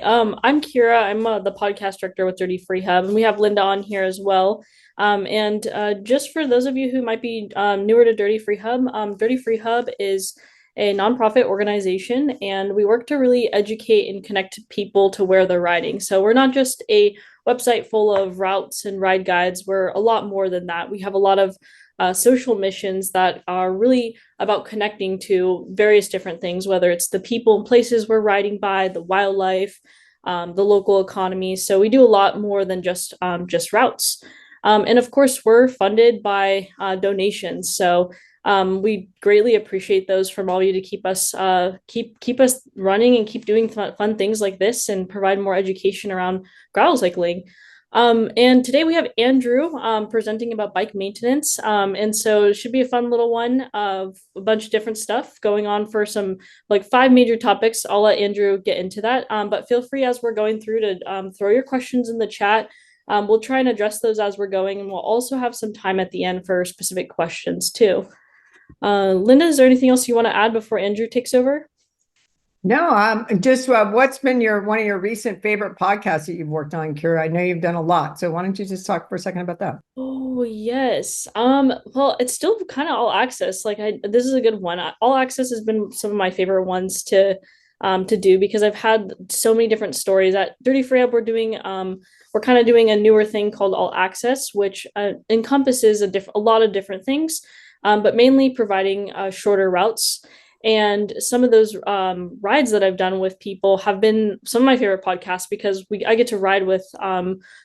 I'm Kira. I'm the podcast director with Dirty Free Hub, and we have Linda on here as well. And just for those of you who might be newer to Dirty Free Hub is a nonprofit organization, and we work to really educate and connect people to where they're riding. So we're not just a website full of routes and ride guides. We're a lot more than that. We have a lot of social missions that are really about connecting to various different things, whether it's the people and places we're riding by, the wildlife, the local economy. So we do a lot more than just routes. And of course, we're funded by donations. So we greatly appreciate those from all of you to keep us running and keep doing fun things like this and provide more education around gravel cycling. And today we have Andrew presenting about bike maintenance. And so it should be a fun little one of a bunch of different stuff going on for some like five major topics. I'll let Andrew get into that. But feel free as we're going through to throw your questions in the chat. We'll try and address those as we're going, and we'll also have some time at the end for specific questions too. Linda, is there anything else you want to add before Andrew takes over? No, just what's been one of your recent favorite podcasts that you've worked on, Kira? I know you've done a lot, so why don't you just talk for a second about that? Oh yes. Well, it's still kind of all access. This is a good one. All access has been some of my favorite ones to do because I've had so many different stories. At Dirty Free Up, we're kind of doing a newer thing called all access, which encompasses a lot of different things, but mainly providing shorter routes. And some of those rides that I've done with people have been some of my favorite podcasts because I get to ride with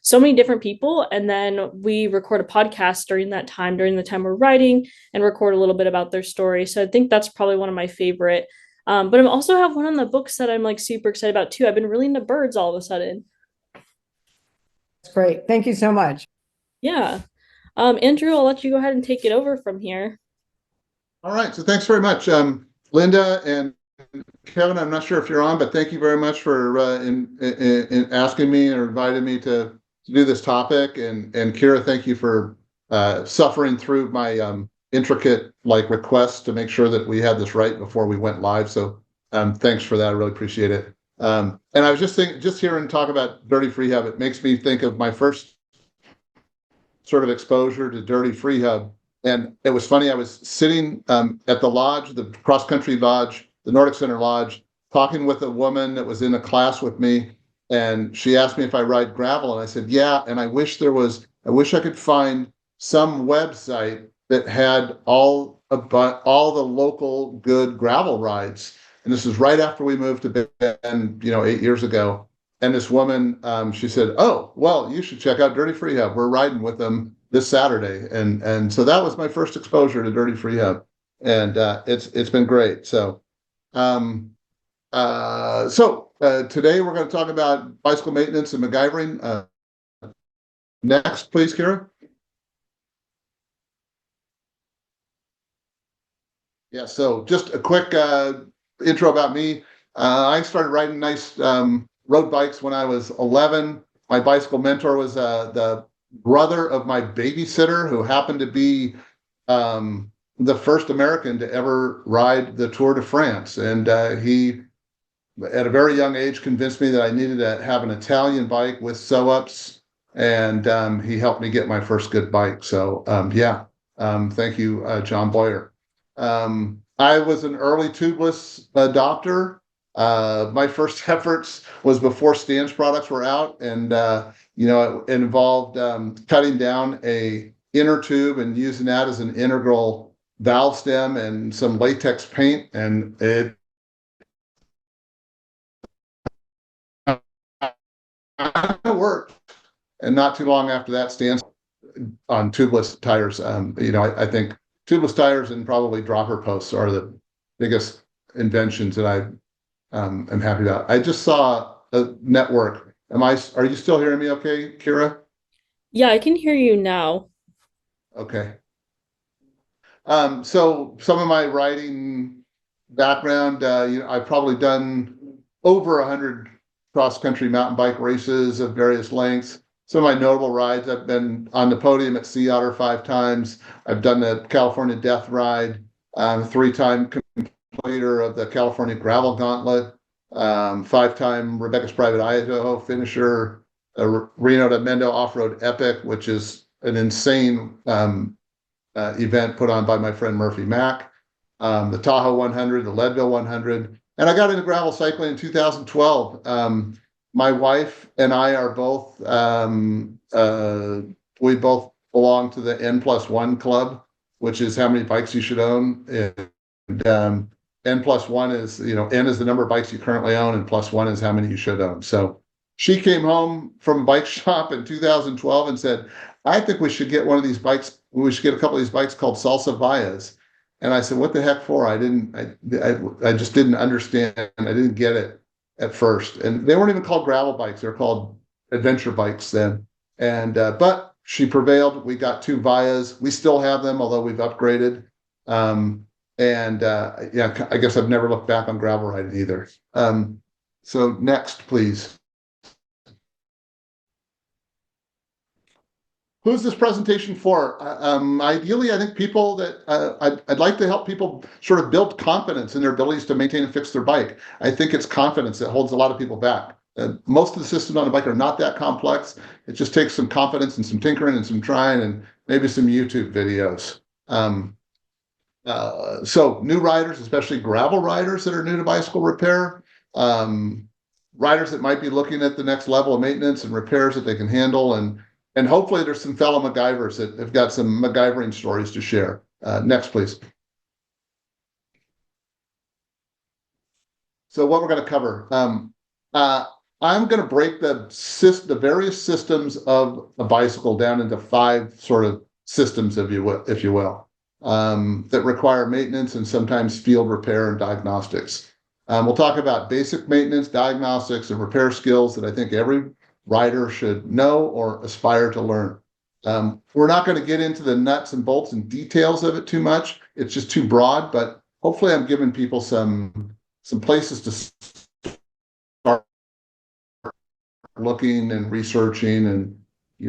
so many different people, and then we record a podcast during the time we're riding, and record a little bit about their story. So I think that's probably one of my favorite. But I also have one of the books that I'm like super excited about too. I've been really into birds all of a sudden. That's great. Thank you so much. Yeah. Andrew, I'll let you go ahead and take it over from here. All right, so thanks very much, Linda and Kevin. I'm not sure if you're on, but thank you very much for in asking me or inviting me to do this topic. And Kira, thank you for suffering through my intricate requests to make sure that we had this right before we went live. So thanks for that. I really appreciate it. And I was just hearing talk about Dirty Free Hub. It makes me think of my first sort of exposure to Dirty Free Hub. And it was funny, I was sitting at the lodge, the cross-country lodge, the Nordic Center Lodge, talking with a woman that was in a class with me. And she asked me if I ride gravel. And I said, yeah. And I wish I could find some website that had all the local good gravel rides. And this is right after we moved to Bend, 8 years ago. And this woman, she said, oh, well, you should check out Dirty Free Hub. We're riding with them this Saturday. And so that was my first exposure to Dirty Free Hub. And it's been great. So today we're going to talk about bicycle maintenance and MacGyvering. Next, please, Kira. Yeah, so just a quick intro about me. I started riding nice road bikes when I was 11. My bicycle mentor was the brother of my babysitter, who happened to be the first American to ever ride the Tour de France. And he, at a very young age, convinced me that I needed to have an Italian bike with sew-ups. And he helped me get my first good bike. So thank you, John Boyer. I was an early tubeless adopter. My first efforts was before Stan's products were out, and it involved cutting down a inner tube and using that as an integral valve stem and some latex paint, and it worked. And not too long after that, Stan's on tubeless tires. I think tubeless tires and probably dropper posts are the biggest inventions that I am happy about. I just saw a network. Are you still hearing me okay, Kira? Yeah, I can hear you now. Okay. So some of my riding background, I've probably done over 100 cross-country mountain bike races of various lengths. Some of my notable rides, I've been on the podium at Sea Otter 5 times. I've done the California Death Ride, 3-time completer of the California Gravel Gauntlet. 5-time Rebecca's Private Idaho finisher, a Reno to Mendo off-road epic, which is an insane event put on by my friend Murphy Mack, the Tahoe 100, the Leadville 100, and I got into gravel cycling in 2012. My wife and I are both, we both belong to the N+1 club, which is how many bikes you should own. And N+1 is, N is the number of bikes you currently own, and +1 is how many you should own. So she came home from a bike shop in 2012 and said, I think we should get one of these bikes. We should get a couple of these bikes called Salsa Vallas. And I said, what the heck for? I just didn't understand. I didn't get it at first. And they weren't even called gravel bikes. They're called adventure bikes then. And, but she prevailed. We got 2 Vallas. We still have them, although we've upgraded. Yeah, I guess I've never looked back on gravel riding either. So next, please. Who's this presentation for? Ideally, I think people that I'd like to help people sort of build confidence in their abilities to maintain and fix their bike. I think it's confidence that holds a lot of people back. Most of the systems on a bike are not that complex. It just takes some confidence and some tinkering and some trying and maybe some YouTube videos. So new riders, especially gravel riders that are new to bicycle repair, riders that might be looking at the next level of maintenance and repairs that they can handle, and hopefully there's some fellow MacGyvers that have got some MacGyvering stories to share. Next, please. So what we're going to cover, I'm going to break the various systems of a bicycle down into 5 sort of systems, if you will, that require maintenance and sometimes field repair and diagnostics. We'll talk about basic maintenance, diagnostics, and repair skills that I think every rider should know or aspire to learn. We're not going to get into the nuts and bolts and details of it too much. It's just too broad, but hopefully I'm giving people some places to start looking and researching, and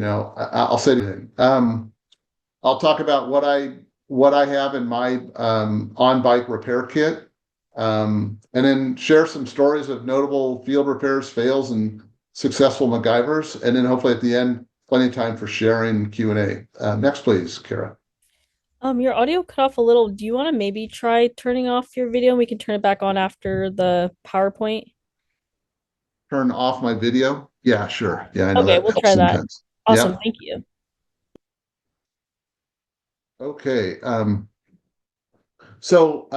I'll say anything. I'll talk about what I have in my on-bike repair kit, and then share some stories of notable field repairs, fails, and successful MacGyvers, and then hopefully at the end, plenty of time for sharing Q&A. Next, please, Kara. Your audio cut off a little. Do you want to maybe try turning off your video and we can turn it back on after the PowerPoint? Turn off my video? Yeah, sure. Yeah, I know Okay, that we'll helps try that. sometimes. Awesome, Yeah. thank you. Okay. So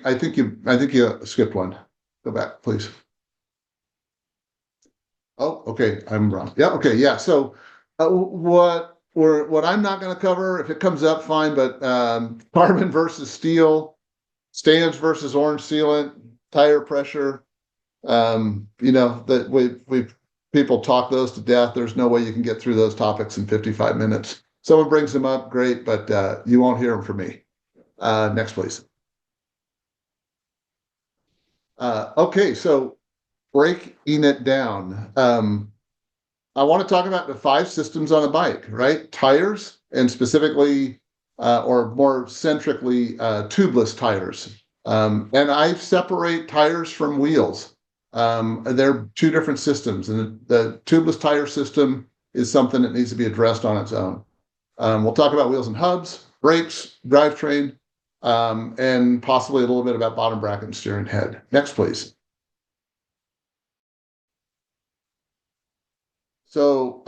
I think you skipped one. Go back, please. Oh, okay. I'm wrong. Yeah. Okay. Yeah. So what I'm not going to cover, if it comes up, fine. But carbon versus steel, stands versus orange sealant, tire pressure. That we people talk those to death. There's no way you can get through those topics in 55 minutes. Someone brings them up, great, but you won't hear them from me. Next, please. Okay, so breaking it down. I want to talk about the 5 systems on a bike, right? Tires, and specifically, or more centrically, tubeless tires. And I separate tires from wheels. They're 2 different systems, and the tubeless tire system is something that needs to be addressed on its own. We'll talk about wheels and hubs, brakes, drivetrain, and possibly a little bit about bottom bracket and steering head. Next, please. So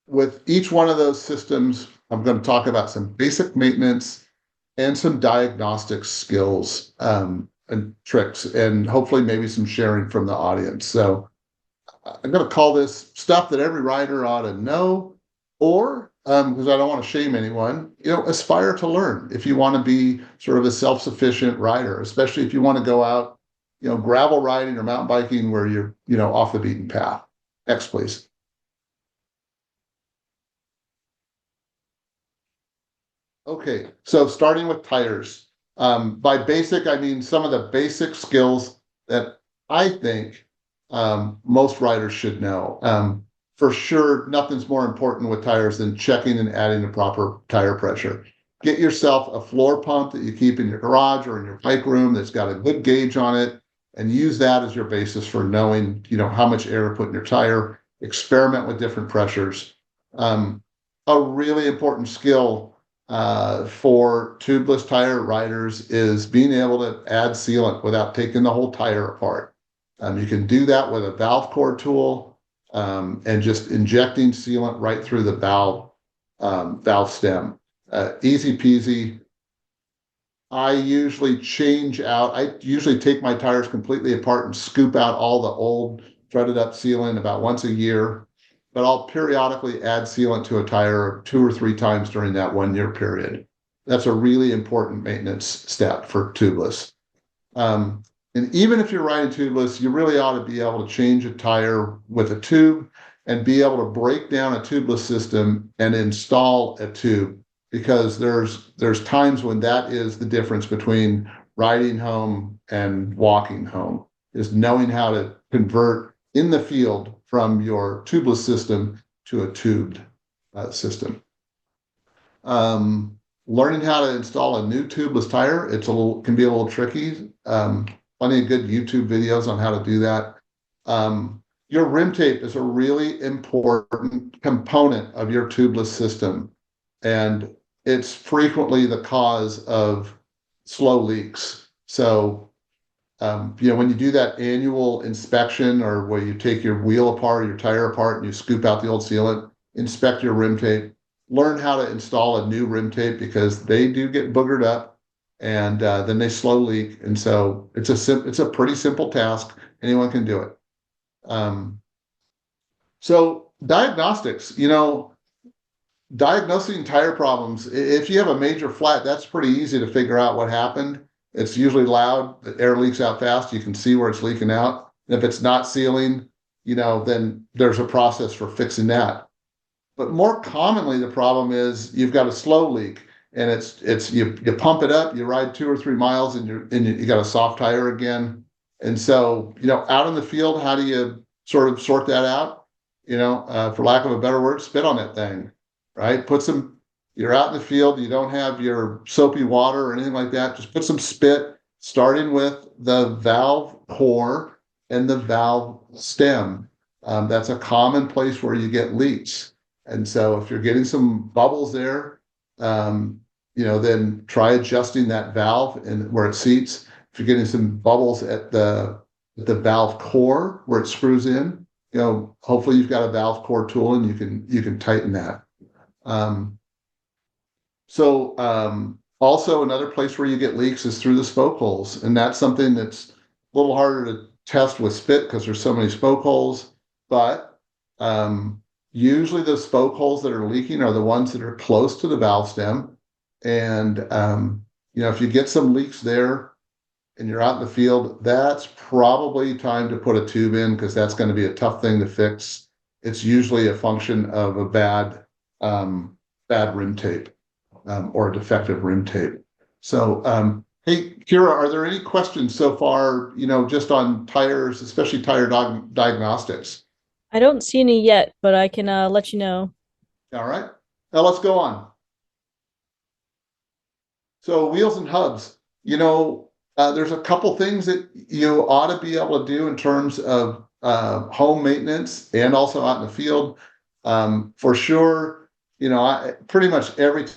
with each one of those systems, I'm going to talk about some basic maintenance and some diagnostic skills and tricks, and hopefully maybe some sharing from the audience. So I'm going to call this stuff that every rider ought to know, or because I don't want to shame anyone, aspire to learn if you want to be sort of a self-sufficient rider, especially if you want to go out, gravel riding or mountain biking where you're, off the beaten path. Next, please. Okay, so starting with tires. By basic, I mean some of the basic skills that I think most riders should know. For sure, nothing's more important with tires than checking and adding the proper tire pressure. get yourself a floor pump that you keep in your garage or in your bike room that's got a good gauge on it, and use that as your basis for knowing, how much air to put in your tire. Experiment with different pressures. A really important skill for tubeless tire riders is being able to add sealant without taking the whole tire apart. You can do that with a valve core tool, and just injecting sealant right through the valve stem. Easy peasy. I usually take my tires completely apart and scoop out all the old threaded up sealant about once a year, but I'll periodically add sealant to a tire 2 or 3 times during that 1 year period. That's a really important maintenance step for tubeless. And even if you're riding tubeless, you really ought to be able to change a tire with a tube and be able to break down a tubeless system and install a tube, because there's times when that is the difference between riding home and walking home, is knowing how to convert in the field from your tubeless system to a tubed system. Learning how to install a new tubeless tire, can be a little tricky. Plenty of good YouTube videos on how to do that. Your rim tape is a really important component of your tubeless system, and it's frequently the cause of slow leaks. So, when you do that annual inspection, or where you take your wheel apart, your tire apart, and you scoop out the old sealant, inspect your rim tape, learn how to install a new rim tape, because they do get boogered up, and then they slow leak. And so it's a pretty simple task. Anyone can do it. So diagnostics, diagnosing tire problems. If you have a major flat, that's pretty easy to figure out what happened. It's usually loud. The air leaks out fast. You can see where it's leaking out. And if it's not sealing, then there's a process for fixing that. But more commonly, the problem is you've got a slow leak, and you pump it up, you ride 2 or 3 miles, and you got a soft tire again. And so, out in the field, how do you sort that out? For lack of a better word, spit on that thing, right? You're out in the field, you don't have your soapy water or anything like that. Just put some spit, starting with the valve core and the valve stem. That's a common place where you get leaks. And so if you're getting some bubbles there, then try adjusting that valve and where it seats. If you're getting some bubbles at the valve core where it screws in, hopefully you've got a valve core tool and you can tighten that. Also another place where you get leaks is through the spoke holes, and that's something that's a little harder to test with spit because there's so many spoke holes. But usually the spoke holes that are leaking are the ones that are close to the valve stem. And if you get some leaks there and you're out in the field, that's probably time to put a tube in, because that's going to be a tough thing to fix. It's usually a function of a bad rim tape, or a defective rim tape. So, hey, Kira, are there any questions so far, just on tires, especially tire diagnostics? I don't see any yet, but I can let you know. All right. Now let's go on. So wheels and hubs, there's a couple things that you ought to be able to do in terms of home maintenance and also out in the field. For sure, pretty much every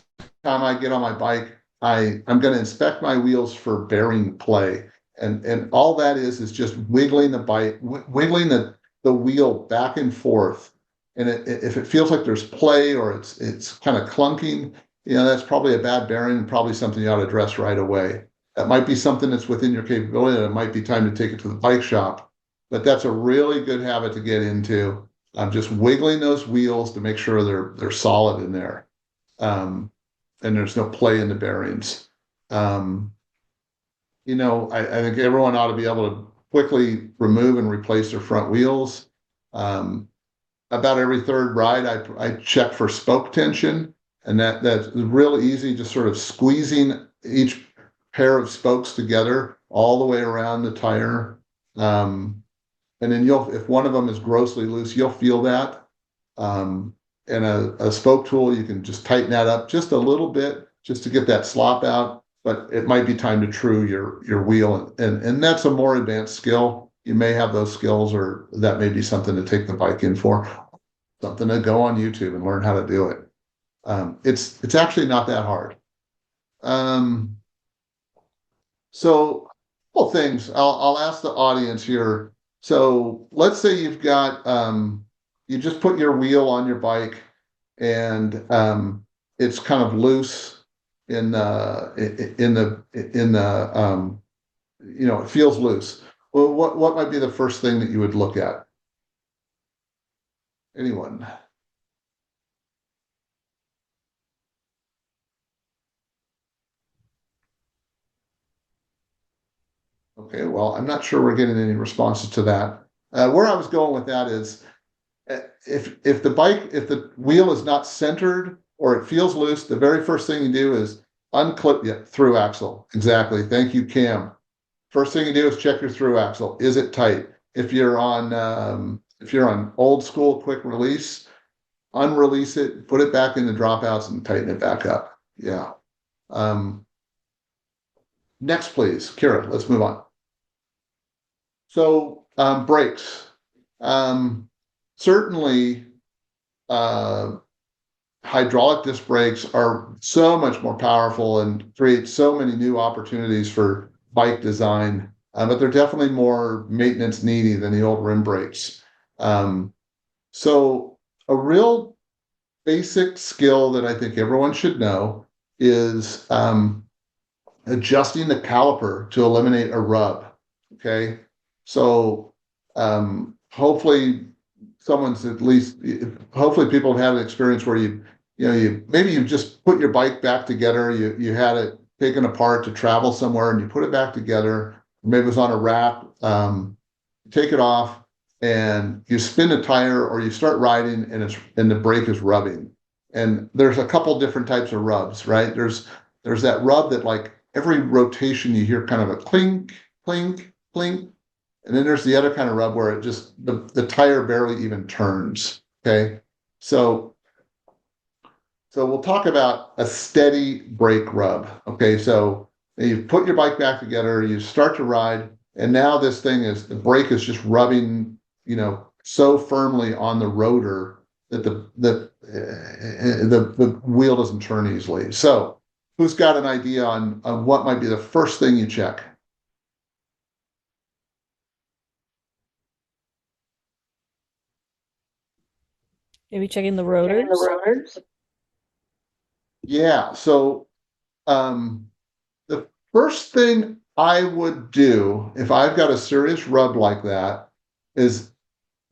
time I get on my bike, I'm going to inspect my wheels for bearing play. And all that is just wiggling the wheel back and forth. And if it feels like there's play, or it's kind of clunking, that's probably a bad bearing, and probably something you ought to address right away. That might be something that's within your capability, and it might be time to take it to the bike shop. But that's a really good habit to get into. Just wiggling those wheels to make sure they're solid in there, and there's no play in the bearings. I think everyone ought to be able to quickly remove and replace their front wheels. About every third ride, I check for spoke tension, and that's real easy, just sort of squeezing each pair of spokes together all the way around the tire. And then if one of them is grossly loose, you'll feel that. And a spoke tool, you can just tighten that up just a little bit, just to get that slop out, but it might be time to true your wheel, and that's a more advanced skill. You may have those skills, or that may be something to take the bike in for, something to go on YouTube and learn how to do it. It's actually not that hard. So, couple things I'll ask the audience here. So let's say you've got you just put your wheel on your bike, and it's kind of loose in the it feels loose. Well, what might be the first thing that you would look at? Anyone? Okay, well, I'm not sure we're getting any responses to that. Where I was going with that is, if the wheel is not centered or it feels loose, the very first thing you do is unclip your through axle. Exactly. Thank you, Cam. First thing you do is check your through axle. Is it tight? If you're on old school quick release, unrelease it, put it back in the dropouts, and tighten it back up. Yeah. Next, please, Kira. Let's move on. So brakes. Certainly, hydraulic disc brakes are so much more powerful and create so many new opportunities for bike design, but they're definitely more maintenance needy than the old rim brakes. So a real basic skill that I think everyone should know is adjusting the caliper to eliminate a rub. Okay, so hopefully hopefully people have had an experience where you maybe you just put your bike back together, you had it taken apart to travel somewhere, and you put it back together. Maybe it was on a wrap. Take it off, and you spin a tire, or you start riding, and the brake is rubbing. And there's a couple different types of rubs, right? There's that rub that, like, every rotation you hear kind of a clink, clink, clink. And then there's the other kind of rub where it just, the tire barely even turns. Okay. So we'll talk about a steady brake rub. Okay. So you put your bike back together, you start to ride, and now the brake is just rubbing, so firmly on the rotor that the wheel doesn't turn easily. So who's got an idea on what might be the first thing you check? Maybe checking the rotors. Yeah. So the first thing I would do if I've got a serious rub like that is,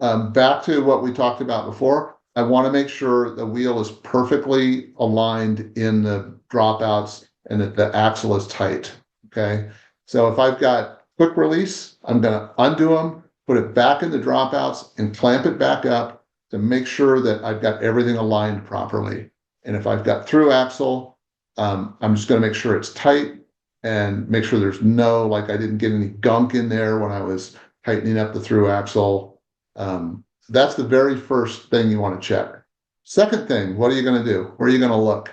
back to what we talked about before. I want to make sure the wheel is perfectly aligned in the dropouts and that the axle is tight. Okay. So if I've got quick release, I'm going to undo them, put it back in the dropouts, and clamp it back up to make sure that I've got everything aligned properly. And if I've got through axle, I'm just going to make sure it's tight and make sure there's I didn't get any gunk in there when I was tightening up the through axle. That's the very first thing you want to check. Second thing, what are you going to do? Where are you going to look?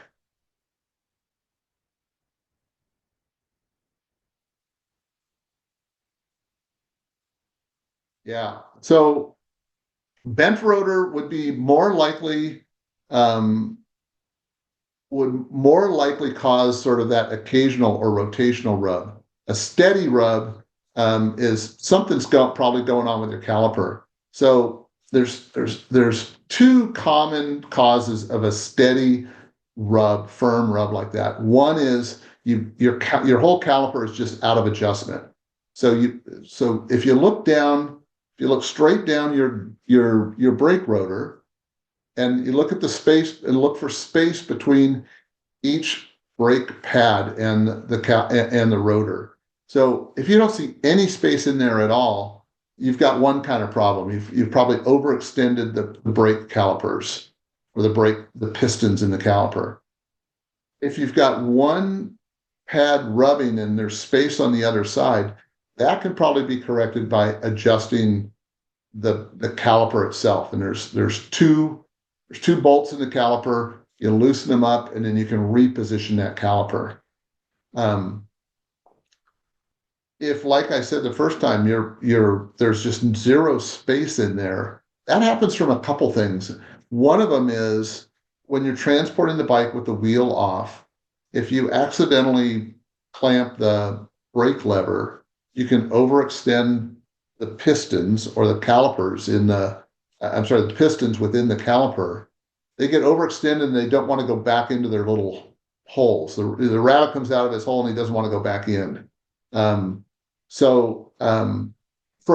Yeah. So bent rotor would be more likely cause sort of that occasional or rotational rub. A steady rub is something's probably going on with your caliper. So there's two common causes of a steady rub, firm rub like that. One is your whole caliper is just out of adjustment. So if you look straight down your brake rotor, and you look at the space and look for space between each brake pad and the rotor. So if you don't see any space in there at all, you've got one kind of problem. You've probably overextended the brake calipers, or the pistons in the caliper. If you've got one pad rubbing and there's space on the other side, that can probably be corrected by adjusting the caliper itself. And there's two bolts in the caliper. you loosen them up, and then you can reposition that caliper. If, like I said the first time, there's just zero space in there, that happens from a couple things. One of them is when you're transporting the bike with the wheel off, if you accidentally clamp the brake lever, you can overextend the pistons or the calipers the pistons within the caliper. They get overextended and they don't want to go back into their little holes. The rabbit comes out of his hole and he doesn't want to go back in. For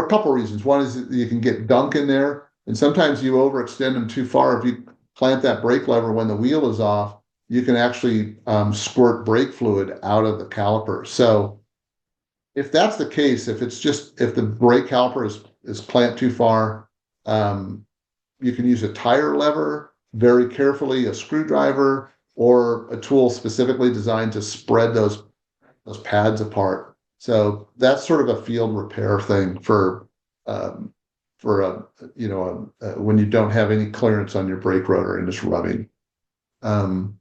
a couple of reasons. One is that you can get gunk in there, and sometimes you overextend them too far. If you clamp that brake lever when the wheel is off, you can actually squirt brake fluid out of the caliper. So if that's the case, if the brake caliper is clamped too far, you can use a tire lever very carefully, a screwdriver, or a tool specifically designed to spread those pads apart. So that's sort of a field repair thing when you don't have any clearance on your brake rotor and just rubbing. So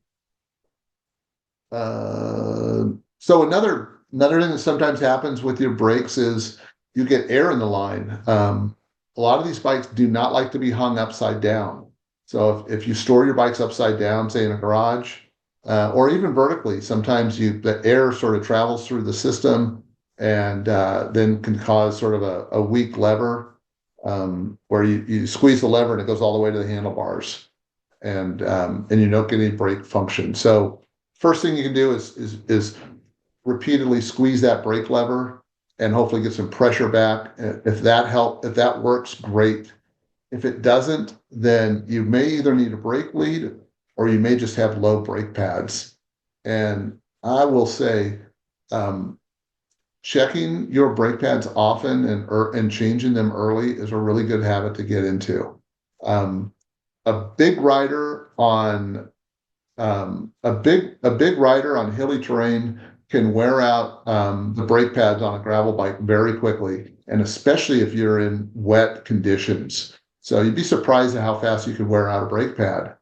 another thing that sometimes happens with your brakes is you get air in the line. A lot of these bikes do not like to be hung upside down. So if you store your bikes upside down, say in a garage, or even vertically, sometimes the air sort of travels through the system and then can cause sort of a weak lever where you squeeze the lever and it goes all the way to the handlebars, and you don't get any brake function. So first thing you can do is repeatedly squeeze that brake lever and hopefully get some pressure back. If that works, great. If it doesn't, then you may either need a brake lead or you may just have low brake pads. And I will say, checking your brake pads often and changing them early is a really good habit to get into. A big rider on hilly terrain can wear out the brake pads on a gravel bike very quickly, and especially if you're in wet conditions. So you'd be surprised at how fast you can wear out a brake pad.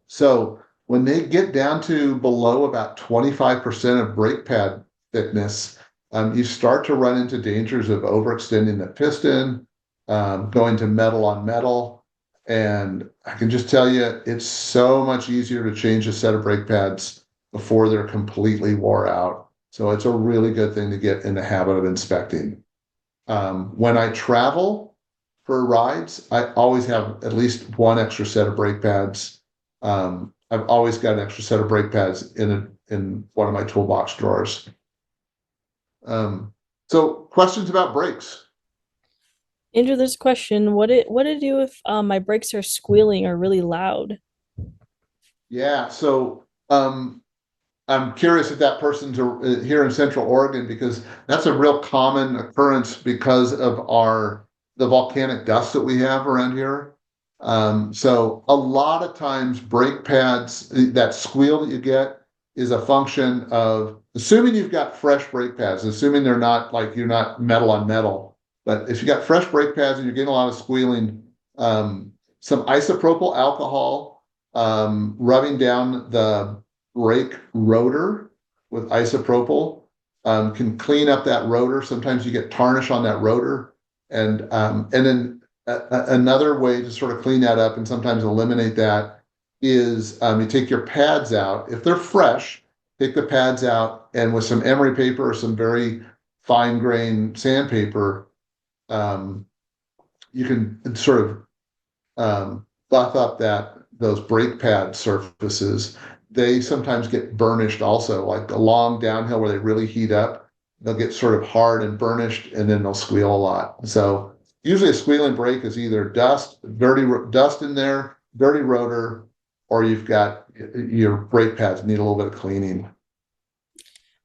So when they get down to below about 25% of brake pad thickness, you start to run into dangers of overextending the piston, going to metal on metal. And I can just tell you, it's so much easier to change a set of brake pads before they're completely wore out. So it's a really good thing to get in the habit of inspecting. When I travel for rides, I always have at least one extra set of brake pads. I've always got an extra set of brake pads in one of my toolbox drawers. So questions about brakes? Andrew, there's a question. What to do if my brakes are squealing or really loud? Yeah, so I'm curious if that person's here in Central Oregon, because that's a real common occurrence because of the volcanic dust that we have around here. So a lot of times brake pads, that squeal that you get is a function of, assuming you've got fresh brake pads, assuming you're not metal on metal, but if you got fresh brake pads and you're getting a lot of squealing, some isopropyl alcohol, rubbing down the brake rotor with isopropyl can clean up that rotor. Sometimes you get tarnish on that rotor, and then another way to sort of clean that up and sometimes eliminate that is you take your pads out. If they're fresh, take the pads out, and with some emery paper or some very fine grain sandpaper, you can sort of buff up those brake pad surfaces. They sometimes get burnished also, like a long downhill where they really heat up. They'll get sort of hard and burnished, and then they'll squeal a lot. So usually a squealing brake is either dirty dust in there, dirty rotor, or you've got your brake pads need a little bit of cleaning.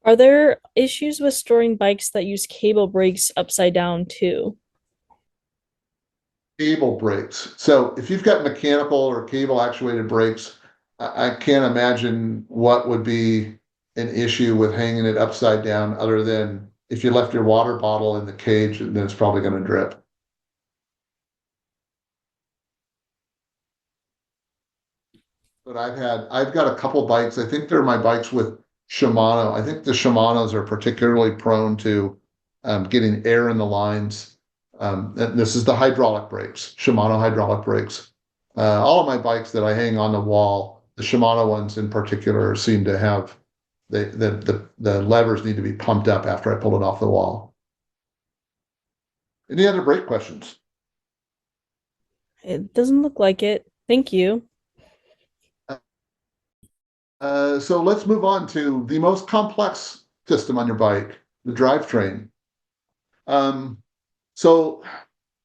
Are there issues with storing bikes that use cable brakes upside down too? Cable brakes. So if you've got mechanical or cable actuated brakes, I can't imagine what would be an issue with hanging it upside down, other than if you left your water bottle in the cage, then it's probably going to drip. but I've got a couple bikes. I think they're my bikes with Shimano. I think the Shimanos are particularly prone to getting air in the lines. And this is the hydraulic brakes, Shimano hydraulic brakes. All of my bikes that I hang on the wall, the Shimano ones in particular, seem to have the levers need to be pumped up after I pull it off the wall. Any other brake questions? It doesn't look like it. Thank you. So let's move on to the most complex system on your bike, the drivetrain. So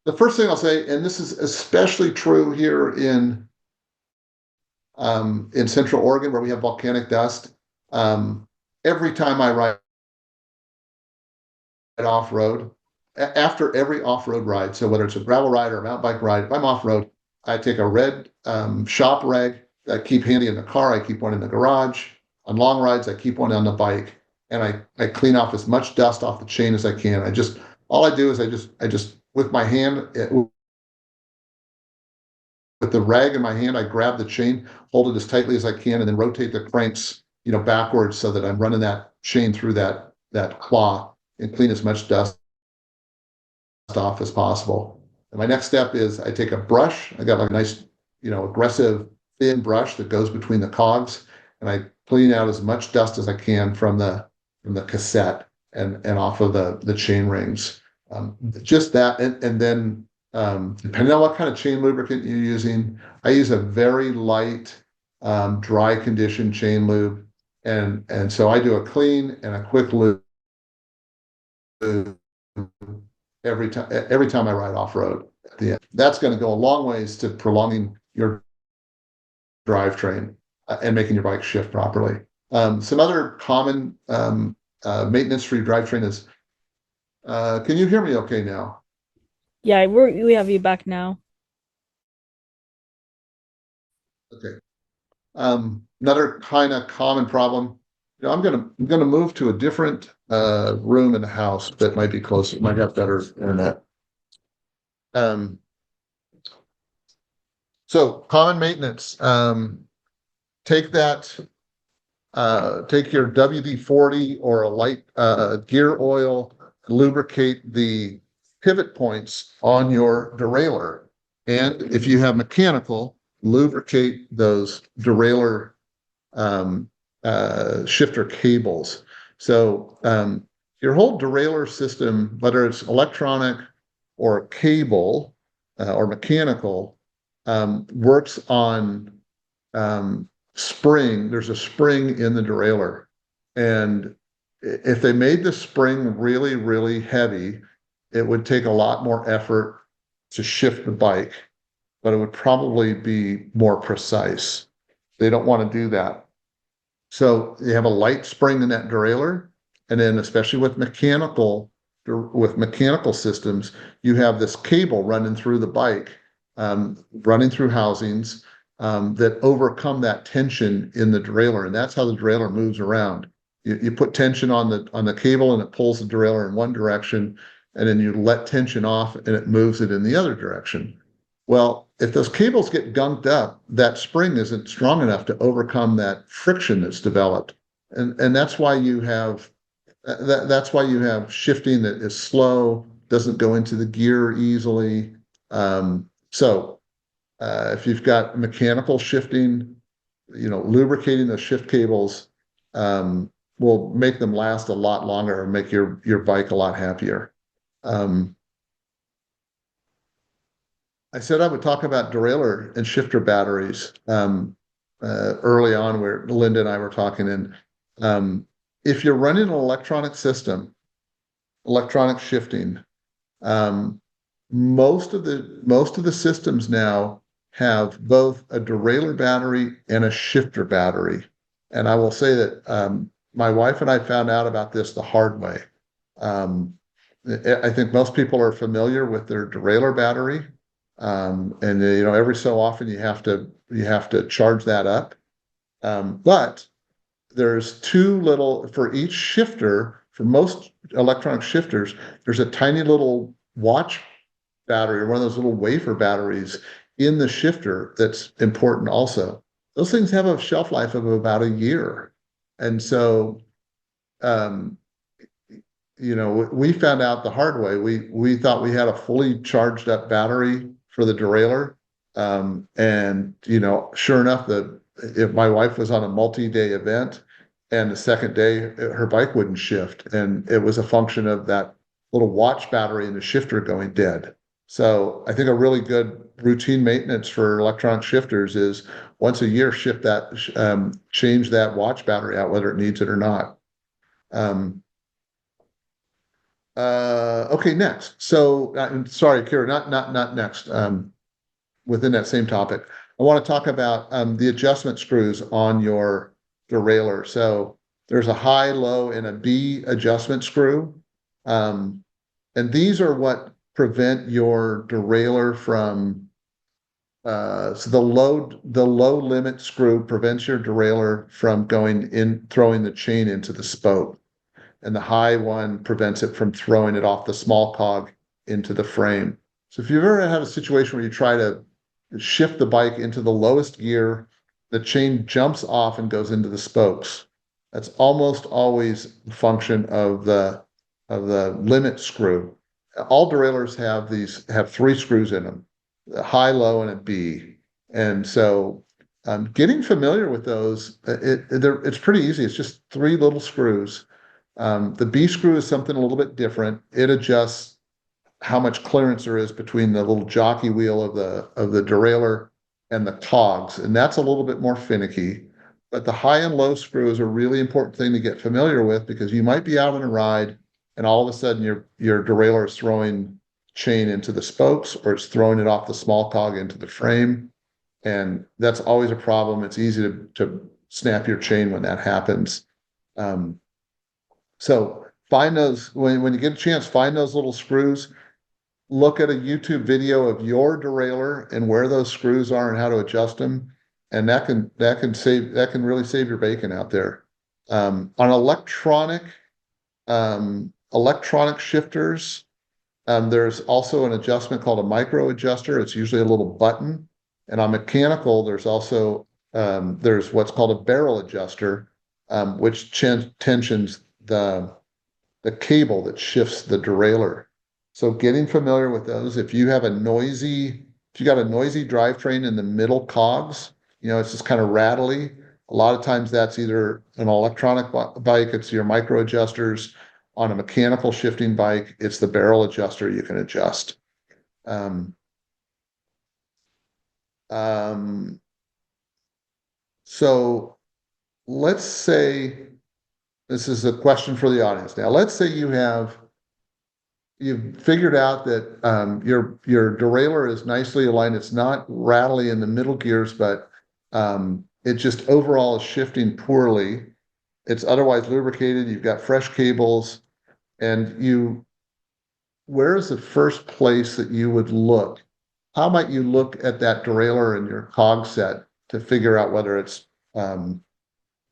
the first thing I'll say, and this is especially true here in Central Oregon where we have volcanic dust. Every time I ride off-road, after every off-road ride, so whether it's a gravel ride or a mountain bike ride, if I'm off-road, I take a red shop rag I keep handy in the car. I keep one in the garage. On long rides, I keep one on the bike, and I clean off as much dust off the chain as I can. All I do is I just with my hand, with the rag in my hand, I grab the chain, hold it as tightly as I can, and then rotate the cranks, backwards so that I'm running that chain through that claw and clean as much dust off as possible. And my next step is I take a brush. I got like a nice, aggressive thin brush that goes between the cogs, and I clean out as much dust as I can from the cassette and off of the chain rings. Just that, and then depending on what kind of chain lubricant you're using, I use a very light, dry condition chain lube, and so I do a clean and a quick lube every time I ride off road. At the end, that's going to go a long ways to prolonging your drivetrain and making your bike shift properly. Some other common maintenance for your drivetrain is, can you hear me okay now? Yeah, we have you back now. Okay. Another kind of common problem. I'm gonna move to a different room in the house that might be closer, might have better internet. So common maintenance. Take your WD-40 or a light gear oil, lubricate the pivot points on your derailleur. And if you have mechanical, lubricate those derailleur shifter cables. So your whole derailleur system, whether it's electronic or cable or mechanical, works on spring. There's a spring in the derailleur, and if they made the spring really, really heavy, it would take a lot more effort to shift the bike, but it would probably be more precise. They don't want to do that. So you have a light spring in that derailleur, and then especially with mechanical systems, you have this cable running through the bike, running through housings that overcome that tension in the derailleur, and that's how the derailleur moves around. You put tension on the cable, and it pulls the derailleur in one direction, and then you let tension off, and it moves it in the other direction. Well, if those cables get gunked up, that spring isn't strong enough to overcome that friction that's developed, and that's why you have shifting that is slow, doesn't go into the gear easily. If you've got mechanical shifting, lubricating the shift cables will make them last a lot longer and make your bike a lot happier. I said I would talk about derailleur and shifter batteries early on, where Linda and I were talking. And if you're running an electronic system, electronic shifting, most of the systems now have both a derailleur battery and a shifter battery. And I will say that my wife and I found out about this the hard way. I think most people are familiar with their derailleur battery, and every so often you have to charge that up. But there's for each shifter. For most electronic shifters, there's a tiny little watch battery, or one of those little wafer batteries in the shifter that's important also. those things have a shelf life of about a year. And so, um, we found out the hard way. We thought we had a fully charged up battery for the derailleur. And sure enough, if my wife was on a multi-day event, and the second day her bike wouldn't shift, and it was a function of that little watch battery in the shifter going dead. So I think a really good routine maintenance for electronic shifters is once a year change that watch battery out, whether it needs it or not. Okay, next. So, sorry, Kira, not next. Within that same topic, I want to talk about the adjustment screws on your derailleur. So there's a high, low, and a B adjustment screw, and these are what prevent your derailleur from. So the low limit screw prevents your derailleur from throwing the chain into the spoke, and the high one prevents it from throwing it off the small cog into the frame. So if you've ever had a situation where you try to shift the bike into the lowest gear, the chain jumps off and goes into the spokes. That's almost always a function of the limit screw. All derailleurs have three screws in them, a high, low, and a B. And so getting familiar with those, it's pretty easy. It's just three little screws. The B screw is something a little bit different. It adjusts how much clearance there is between the little jockey wheel of the derailleur and the cogs, and that's a little bit more finicky. But the high and low screw is a really important thing to get familiar with, because you might be out on a ride and all of a sudden your derailleur is throwing chain into the spokes, or it's throwing it off the small cog into the frame, and that's always a problem. It's easy to snap your chain when that happens. So find those when you get a chance. Find those little screws. Look at a YouTube video of your derailleur and where those screws are and how to adjust them, and that can really save your bacon out there. On electronic shifters, there's also an adjustment called a micro adjuster. It's usually a little button, and on mechanical, there's what's called a barrel adjuster, which tensions the cable that shifts the derailleur. So getting familiar with those, if you got a noisy drivetrain in the middle cogs, it's just kind of rattly. A lot of times that's either an electronic bike, it's your micro adjusters. On a mechanical shifting bike, it's the barrel adjuster you can adjust. So let's say, this is a question for the audience now. Let's say you've figured out that your derailleur is nicely aligned. It's not rattly in the middle gears, but it just overall is shifting poorly. It's otherwise lubricated. You've got fresh cables, and where is the first place that you would look? How might you look at that derailleur in your cog set to figure out whether it's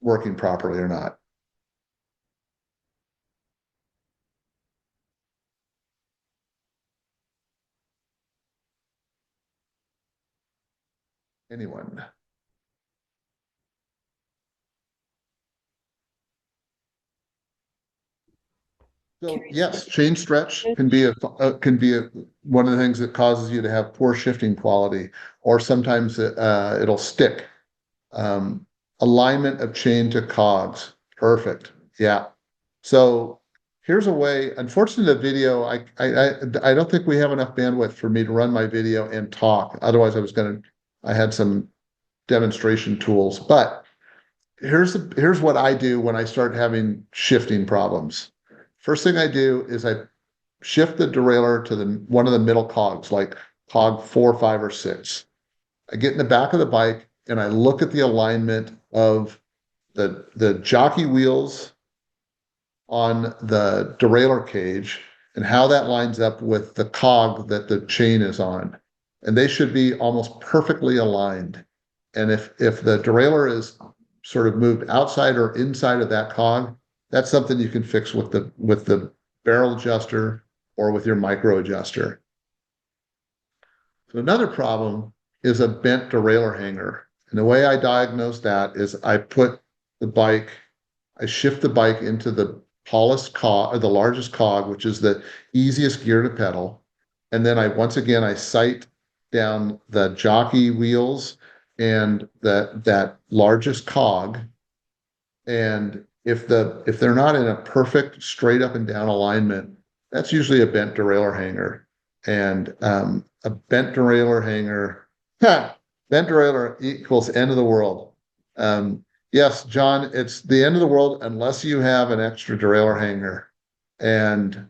working properly or not? Anyone? So yes, chain stretch can be one of the things that causes you to have poor shifting quality, or sometimes it'll stick. Alignment of chain to cogs, perfect. Yeah. So here's a way. Unfortunately, the video, I don't think we have enough bandwidth for me to run my video and talk. Otherwise, I had some demonstration tools, but here's what I do when I start having shifting problems. First thing I do is I shift the derailleur to one of the middle cogs, like cog 4, 5, or 6. I get in the back of the bike and I look at the alignment of the jockey wheels on the derailleur cage and how that lines up with the cog that the chain is on. And they should be almost perfectly aligned. And if the derailleur is sort of moved outside or inside of that cog, that's something you can fix with the barrel adjuster or with your micro adjuster. So another problem is a bent derailleur hanger. And the way I diagnose that is I shift the bike into the tallest cog or the largest cog, which is the easiest gear to pedal. And then once again, I sight down the jockey wheels and that largest cog. And if they're not in a perfect straight up and down alignment, that's usually a bent derailleur hanger. And a bent derailleur hanger, bent derailleur equals end of the world. Yes, John, it's the end of the world unless you have an extra derailleur hanger. And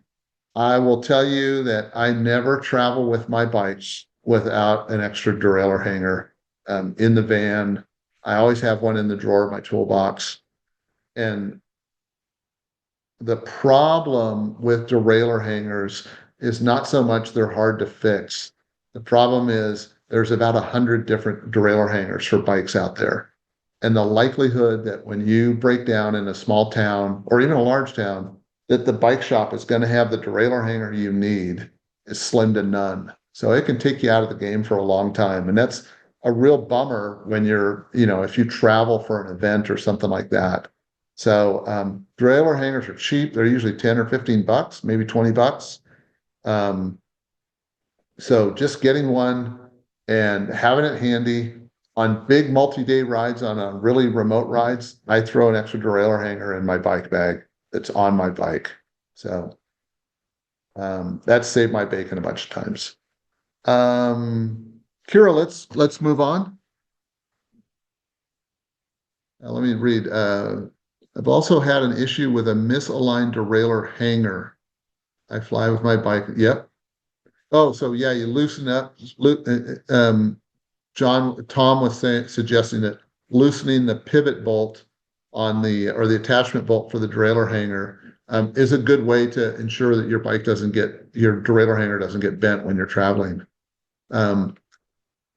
I will tell you that I never travel with my bikes without an extra derailleur hanger in the van. I always have one in the drawer of my toolbox. And the problem with derailleur hangers is not so much they're hard to fix. The problem is there's about 100 different derailleur hangers for bikes out there. And the likelihood that when you break down in a small town or even a large town, that the bike shop is going to have the derailleur hanger you need is slim to none. So it can take you out of the game for a long time. And that's a real bummer when if you travel for an event or something like that. So derailleur hangers are cheap. They're usually 10 or 15 bucks, maybe 20 bucks. So just getting one and having it handy on big multi-day rides, on a really remote rides, I throw an extra derailleur hanger in my bike bag that's on my bike. So that's saved my bacon a bunch of times. Kira, let's move on. Let me read. I've also had an issue with a misaligned derailleur hanger. I fly with my bike. Yep. Oh, so yeah, you loosen up. Tom was suggesting that loosening the pivot bolt or the attachment bolt for the derailleur hanger is a good way to ensure that your derailleur hanger doesn't get bent when you're traveling. I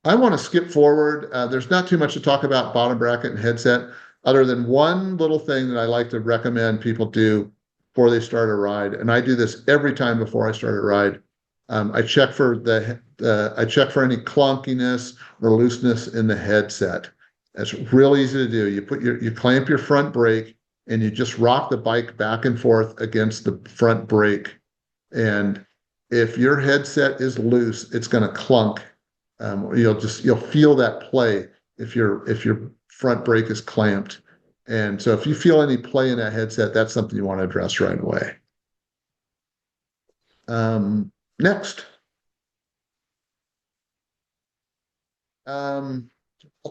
want to skip forward. There's not too much to talk about bottom bracket and headset, other than one little thing that I like to recommend people do before they start a ride. And I do this every time before I start a ride. I check for any clunkiness or looseness in the headset. It's real easy to do. You clamp your front brake and you just rock the bike back and forth against the front brake. And if your headset is loose, it's going to clunk. You'll feel that play if your front brake is clamped. And so if you feel any play in that headset, that's something you want to address right away. Next. I'll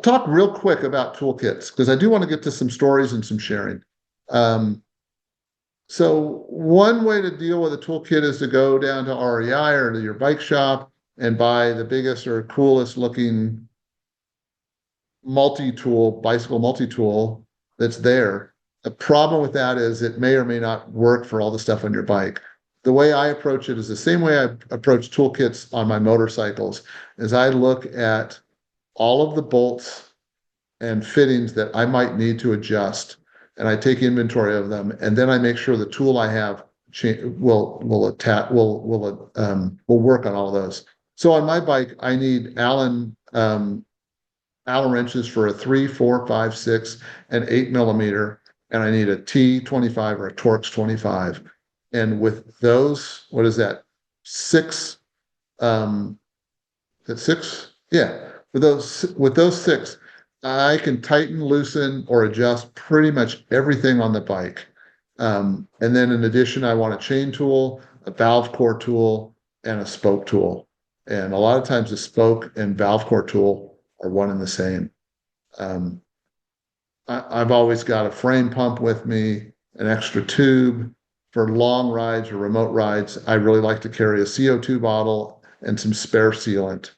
talk real quick about toolkits because I do want to get to some stories and some sharing. So one way to deal with a toolkit is to go down to REI or to your bike shop and buy the biggest or coolest looking bicycle multi-tool that's there. The problem with that is it may or may not work for all the stuff on your bike. The way I approach it is the same way I approach toolkits on my motorcycles, is I look at all of the bolts and fittings that I might need to adjust, and I take inventory of them, and then I make sure the tool I have will work on all of those. So on my bike, I need Allen wrenches for a 3, 4, 5, 6, and 8 millimeter, and I need a T25 or a Torx 25. And with those, what is that? 6, is it 6? Yeah. With those 6, I can tighten, loosen, or adjust pretty much everything on the bike. And then in addition, I want a chain tool, a valve core tool, and a spoke tool. And a lot of times the spoke and valve core tool are one and the same. I've always got a frame pump with me, an extra tube. For long rides or remote rides, I really like to carry a CO2 bottle and some spare sealant.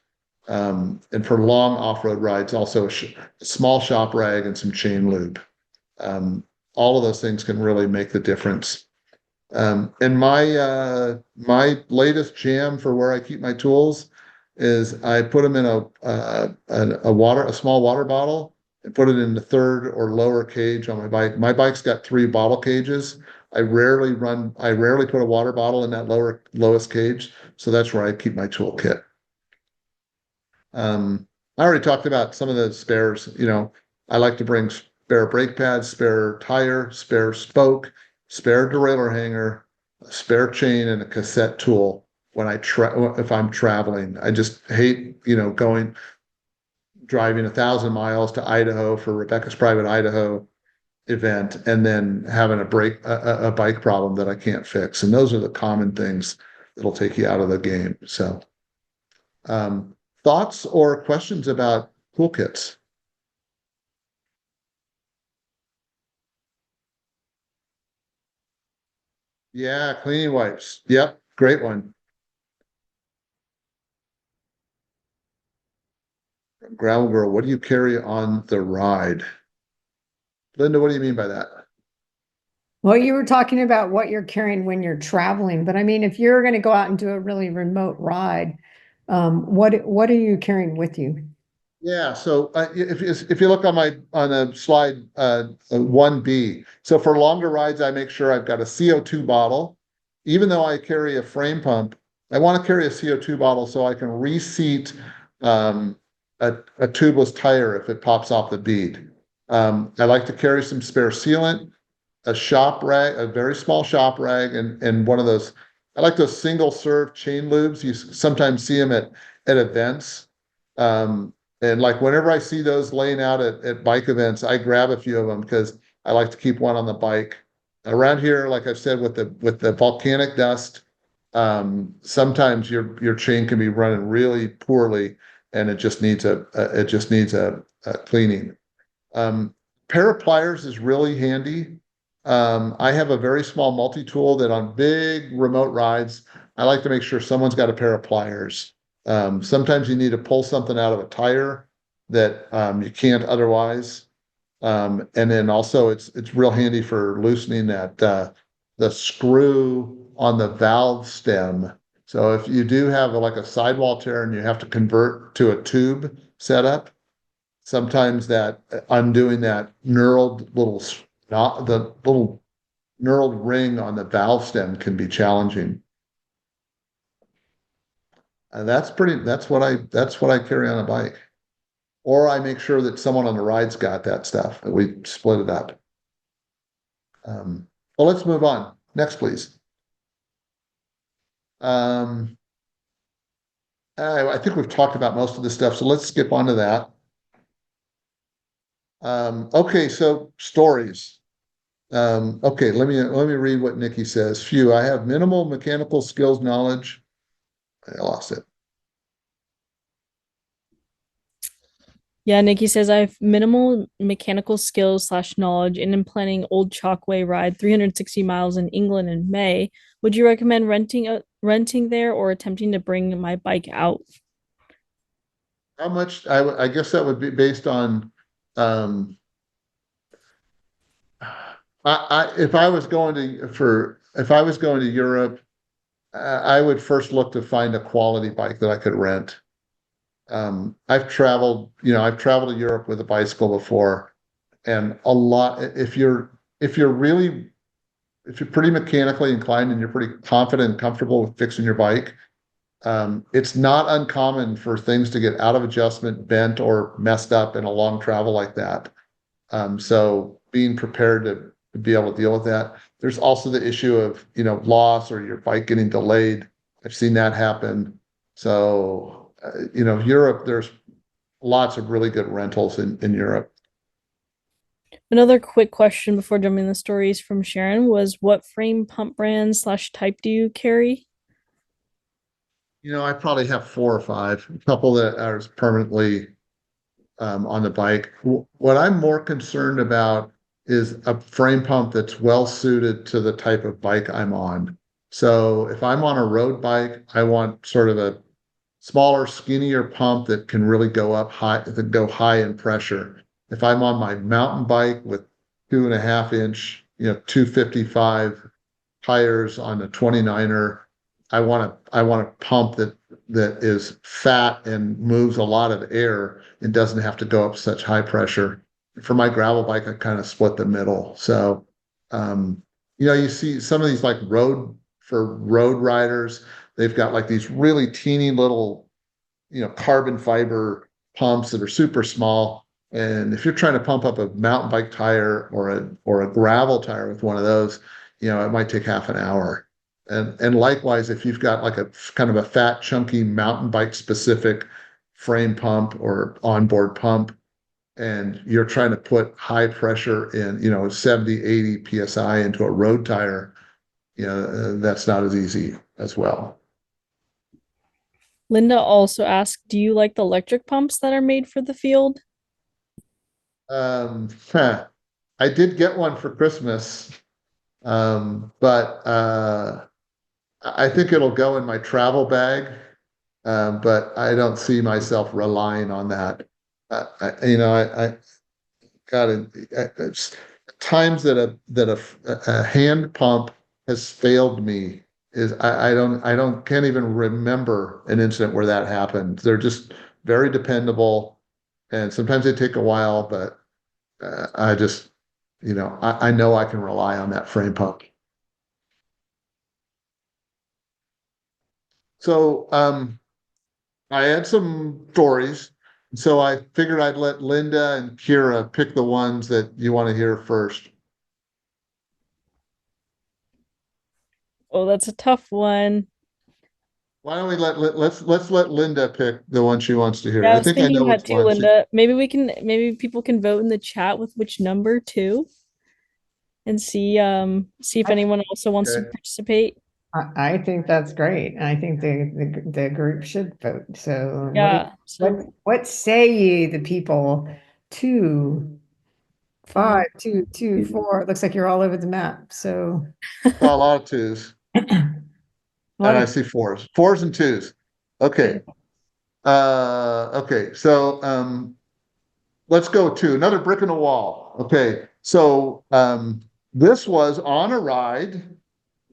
And for long off-road rides, also a small shop rag and some chain lube. All of those things can really make the difference. And my latest jam for where I keep my tools is I put them in a small water bottle and put it in the third or lower cage on my bike. My bike's got 3 bottle cages. I rarely put a water bottle in that lowest cage. So that's where I keep my toolkit. I already talked about some of the spares. I like to bring spare brake pads, spare tire, spare spoke, spare derailleur hanger, a spare chain, and a cassette tool when if I'm traveling. I just hate, driving 1,000 miles to Idaho for Rebecca's Private Idaho event and then having a bike problem that I can't fix. And those are the common things that'll take you out of the game. So, thoughts or questions about toolkits? Yeah, cleaning wipes. Yep, great one. Gravel Girl, what do you carry on the ride? Linda, what do you mean by that? Well, you were talking about what you're carrying when you're traveling, but I mean, if you're going to go out and do a really remote ride, what are you carrying with you? Yeah, so if you look on the slide 1B, so for longer rides, I make sure I've got a CO2 bottle. Even though I carry a frame pump, I want to carry a CO2 bottle so I can reseat um, a tubeless tire if it pops off the bead. I like to carry some spare sealant, a shop rag, a very small shop rag, and one of those. I like those single serve chain lubes. You sometimes see them at events. And like whenever I see those laying out at bike events, I grab a few of them because I like to keep one on the bike. Around here, like I've said, with the volcanic dust, sometimes your chain can be running really poorly, and it just needs a cleaning. Pair of pliers is really handy. I have a very small multi-tool that on big remote rides, I like to make sure someone's got a pair of pliers. Sometimes you need to pull something out of a tire that you can't otherwise. And then also it's real handy for loosening the screw on the valve stem. So if you do have like a sidewall tear and you have to convert to a tube setup, sometimes that undoing that knurled little not the little knurled ring on the valve stem can be challenging. And that's what I carry on a bike. Or I make sure that someone on the ride's got that stuff, and we split it up. Well, let's move on. Next, please. I think we've talked about most of this stuff, so let's skip on to that. Okay, so stories. Okay, let me read what Nikki says. Phew, I have minimal mechanical skills knowledge. I lost it. Yeah, Nikki says I have minimal mechanical skills slash knowledge and am planning Old Chalkway ride 360 miles in England in May. Would you recommend renting there or attempting to bring my bike out? How much? I guess that would be based on. Um, if I was going to Europe, I would first look to find a quality bike that I could rent. I've traveled to Europe with a bicycle before, and a lot. If you're pretty mechanically inclined and you're pretty confident and comfortable with fixing your bike, it's not uncommon for things to get out of adjustment, bent, or messed up in a long travel like that. So being prepared to be able to deal with that. There's also the issue of, loss or your bike getting delayed. I've seen that happen. So, Europe, there's lots of really good rentals in Europe. Another quick question before jumping in the stories from Sharon was what frame pump brand slash type do you carry? I probably have four or five, a couple that are permanently on the bike. What I'm more concerned about is a frame pump that's well suited to the type of bike I'm on. So if I'm on a road bike, I want sort of a smaller, skinnier pump that can really go high in pressure. If I'm on my mountain bike with 2.5 inch, 255 tires on a 29er, I want a pump that is fat and moves a lot of air and doesn't have to go up such high pressure. For my gravel bike, I kind of split the middle. So, you see some of these like road riders, they've got like these really teeny little, carbon fiber pumps that are super small. And if you're trying to pump up a mountain bike tire or a gravel tire with one of those, it might take half an hour. And likewise, if you've got like a kind of a fat, chunky mountain bike specific frame pump or onboard pump, and you're trying to put high pressure in, 70, 80 PSI into a road tire, that's not as easy as well. Linda also asked, do you like the electric pumps that are made for the field? I did get one for Christmas, but I think it'll go in my travel bag, but I don't see myself relying on that. I got it. Times that a hand pump has failed me is I don't can't even remember an incident where that happened. They're just very dependable, and sometimes they take a while, but I just I know I can rely on that frame pump. So I had some stories, so I figured I'd let Linda and Kira pick the ones that you want to hear first. Oh, that's a tough one. Why don't we let's let Linda pick the one she wants to hear. Yeah, I I was think I know thinking which that too, one she. Linda. Maybe people can vote in the chat with which number too, and see if anyone also wants to Okay. participate. I think that's great. I think the group should vote. So Yeah. So what say ye, the people? 2, one, 5, 2, 2, two. 4. It looks like you're all over the map. So Saw a lot of twos, a lot and I of see fours and twos. Okay. Okay. So let's go to another brick in the wall. Okay. So this was on a ride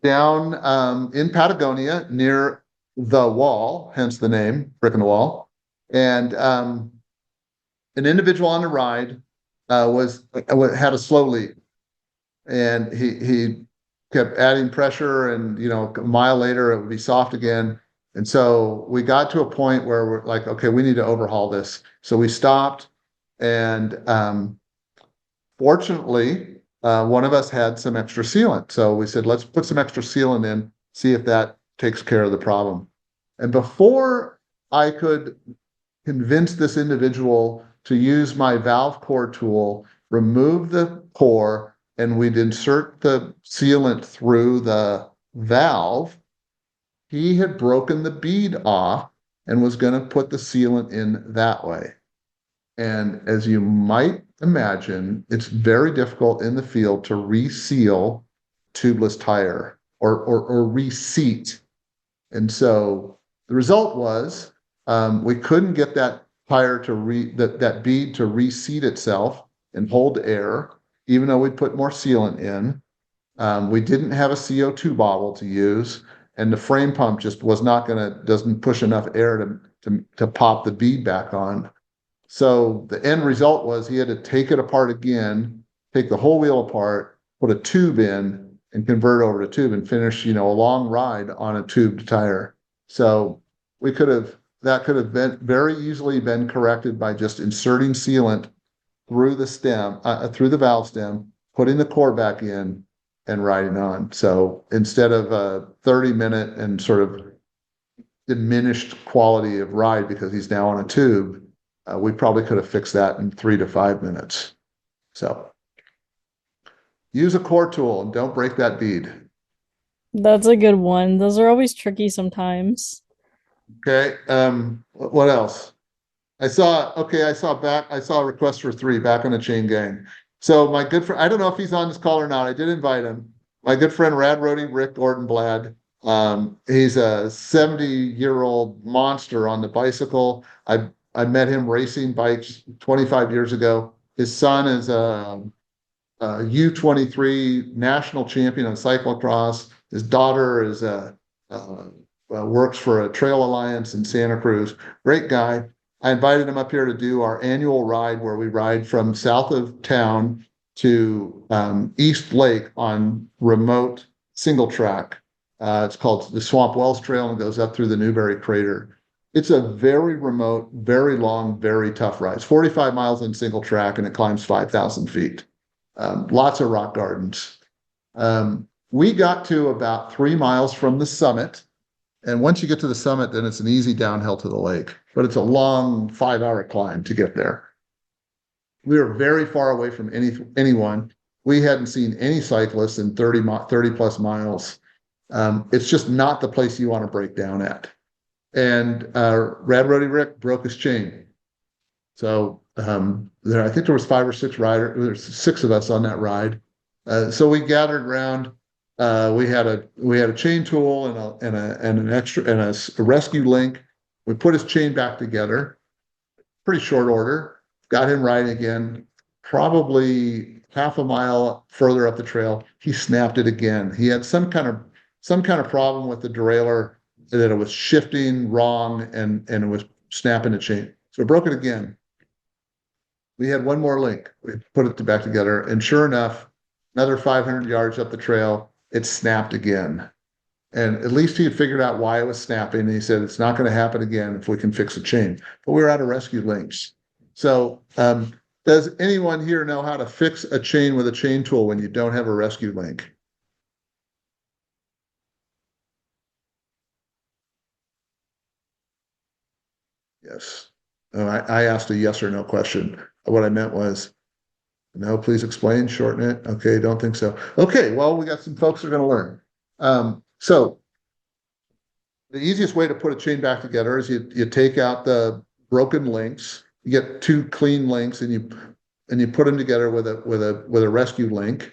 down in Patagonia near the wall, hence the name, brick in the wall. And an individual on the ride had a slow lead, and he kept adding pressure, and a mile later it would be soft again. And so we got to a point where we're like, okay, we need to overhaul this. So we stopped, and fortunately, one of us had some extra sealant. So we said, let's put some extra sealant in, see if that takes care of the problem. And before I could convince this individual to use my valve core tool, remove the core, and we'd insert the sealant through the valve, he had broken the bead off and was going to put the sealant in that way. And as you might imagine, it's very difficult in the field to reseal tubeless tire or reseat. And so the result was we couldn't get that tire that bead to reseat itself and hold air, even though we put more sealant in. We didn't have a CO2 bottle to use, and the frame pump just doesn't push enough air to pop the bead back on. So the end result was he had to take it apart again, take the whole wheel apart, put a tube in, and convert over to tube and finish, a long ride on a tubed tire. So that could have been very easily been corrected by just inserting sealant through through the valve stem, putting the core back in, and riding on. So instead of a 30-minute and sort of diminished quality of ride because he's now on a tube, we probably could have fixed that in 3 to 5 minutes. So use a core tool and don't break that bead. That's a good one. Those are always tricky sometimes. Okay. What else? I saw a request for 3 back on the chain gang. So my good friend, I don't know if he's on this call or not. I did invite him. My good friend, Rad Roadie Rick Ortenblad. He's a 70-year-old monster on the bicycle. I met him racing bikes 25 years ago. His son is a U23 national champion on cyclocross. His daughter works for a trail alliance in Santa Cruz. Great guy. I invited him up here to do our annual ride where we ride from south of town to East Lake on remote single track. It's called the Swamp Wells Trail and goes up through the Newberry Crater. It's a very remote, very long, very tough ride. It's 45 miles on single track and it climbs 5,000 feet. Lots of rock gardens. We got to about 3 miles from the summit. And once you get to the summit, then it's an easy downhill to the lake, but it's a long 5-hour climb to get there. We were very far away from anyone. We hadn't seen any cyclists in 30 plus miles. It's just not the place you want to break down at. And Rad Roadie Rick broke his chain. So I think there was 5 or 6 riders. There's 6 of us on that ride. So we gathered around. We had a chain tool and a rescue link. We put his chain back together. Pretty short order. Got him riding again. Probably half a mile further up the trail, he snapped it again. He had some kind of problem with the derailleur, that it was shifting wrong and it was snapping the chain. So we broke it again. We had one more link. We put it back together, and sure enough, another 500 yards up the trail, it snapped again. And at least he had figured out why it was snapping. And he said, it's not going to happen again if we can fix the chain. But we were out of rescue links. So does anyone here know how to fix a chain with a chain tool when you don't have a rescue link? Yes. Oh, I asked a yes or no question. What I meant was, no, please explain, shorten it. Okay, don't think so. Okay, well, we got some folks who are going to learn. So the easiest way to put a chain back together is you take out the broken links. You get 2 clean links and you put them together with a rescue link.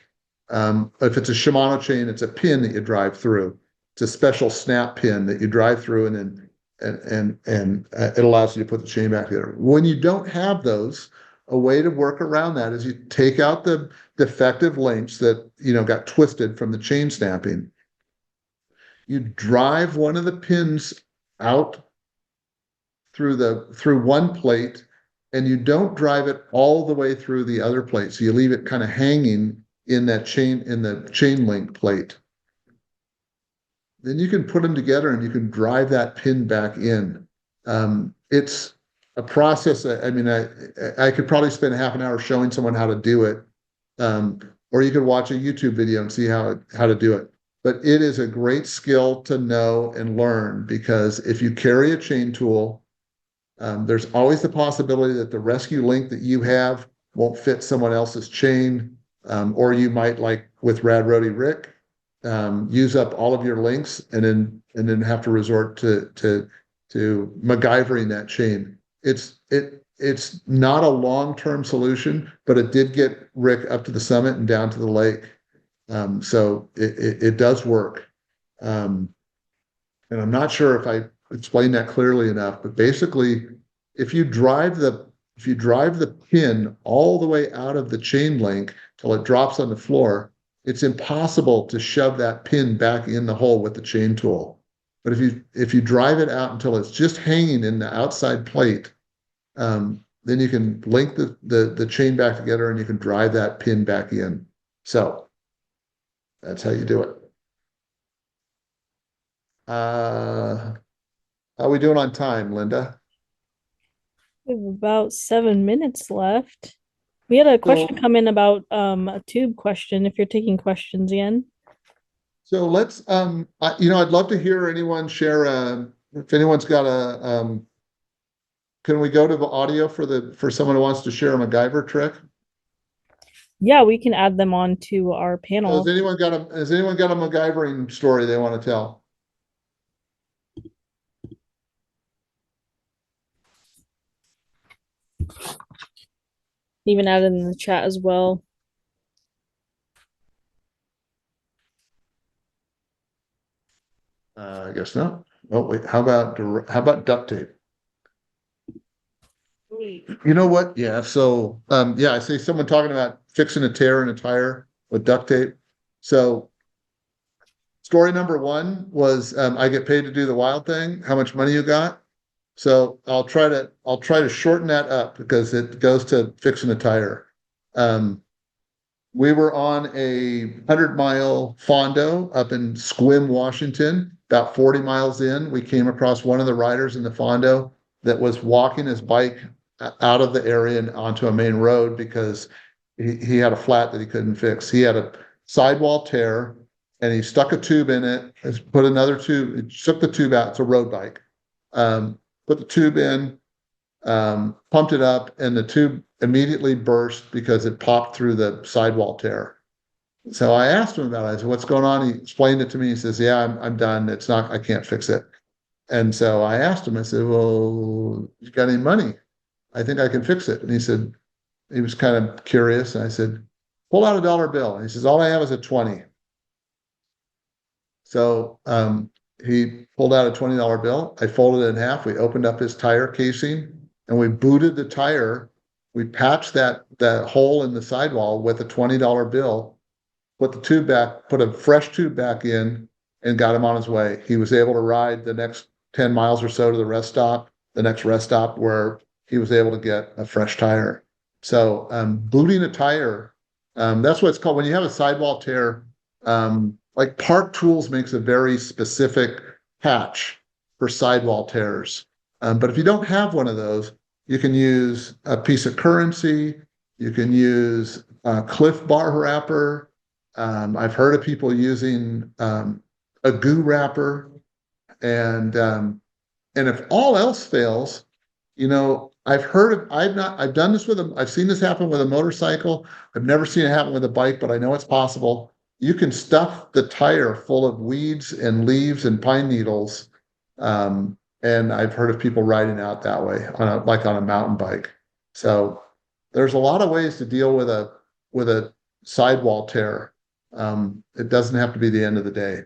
If it's a Shimano chain, it's a pin that you drive through. It's a special snap pin that you drive through, and it allows you to put the chain back together. When you don't have those, a way to work around that is you take out the defective links that got twisted from the chain snapping. You drive one of the pins out through one plate, and you don't drive it all the way through the other plate. So you leave it kind of hanging in the chain link plate. Then you can put them together and you can drive that pin back in. It's a process. I mean, I could probably spend half an hour showing someone how to do it. Or you could watch a YouTube video and see how to do it. But it is a great skill to know and learn, because if you carry a chain tool, there's always the possibility that the rescue link that you have won't fit someone else's chain, or you might, like with Rad Roadie Rick, use up all of your links and then have to resort to MacGyvering that chain. It's not a long-term solution, but it did get Rick up to the summit and down to the lake. So it does work. And I'm not sure if I explained that clearly enough, but basically, if you drive the pin all the way out of the chain link till it drops on the floor, it's impossible to shove that pin back in the hole with the chain tool. But if you drive it out until it's just hanging in the outside plate, then you can link the chain back together and you can drive that pin back in. So that's how you do it. How are we doing on time, Linda? We have about 7 minutes left. We had a question come in about a tube question, if you're taking questions again. So let's I'd love to hear anyone share if anyone's got can we go to the audio for someone who wants to share a MacGyver trick? Yeah, we can add them on to our So panel. has anyone got a MacGyvering story they want to tell? Even add it in the chat as well. I guess not. Oh wait, how about duct tape? You know what? Yeah. So I see someone talking about fixing a tear in a tire with duct tape. So story number 1 was I get paid to do the wild thing. How much money you got? So I'll try to shorten that up because it goes to fixing a tire. We were on a 100-mile fondo up in Sequim, Washington. about 40 miles in, we came across one of the riders in the Fondo that was walking his bike out of the area and onto a main road because he had a flat that he couldn't fix. He had a sidewall tear and he stuck a tube in it, put another tube, took the tube out. It's a road bike. Put the tube in, pumped it up, and the tube immediately burst because it popped through the sidewall tear. So I asked him about it. I said, "What's going on?" He explained it to me. He says, "Yeah, I'm done. It's not, I can't fix it." And so I asked him, I said, "Well, you got any money? I think I can fix it." And he said, he was kind of curious. And I said, "Pull out a dollar bill." And he says, "All I have is a 20." So he pulled out a $20 bill. I folded it in half. We opened up his tire casing and we booted the tire. We patched that hole in the sidewall with a $20 bill, put the tube back, put a fresh tube back in, and got him on his way. He was able to ride the next 10 miles or so to the next rest stop where he was able to get a fresh tire. So booting a tire, that's what it's called. When you have a sidewall tear, like Park Tools makes a very specific patch for sidewall tears. But if you don't have one of those, you can use a piece of currency, you can use a Cliff Bar wrapper. I've heard of people using a goo wrapper, and if all else fails, I've done this I've seen this happen with a motorcycle. I've never seen it happen with a bike, but I know it's possible. You can stuff the tire full of weeds and leaves and pine needles. And I've heard of people riding out that way like on a mountain bike. So there's a lot of ways to deal with a sidewall tear. It doesn't have to be the end of the day.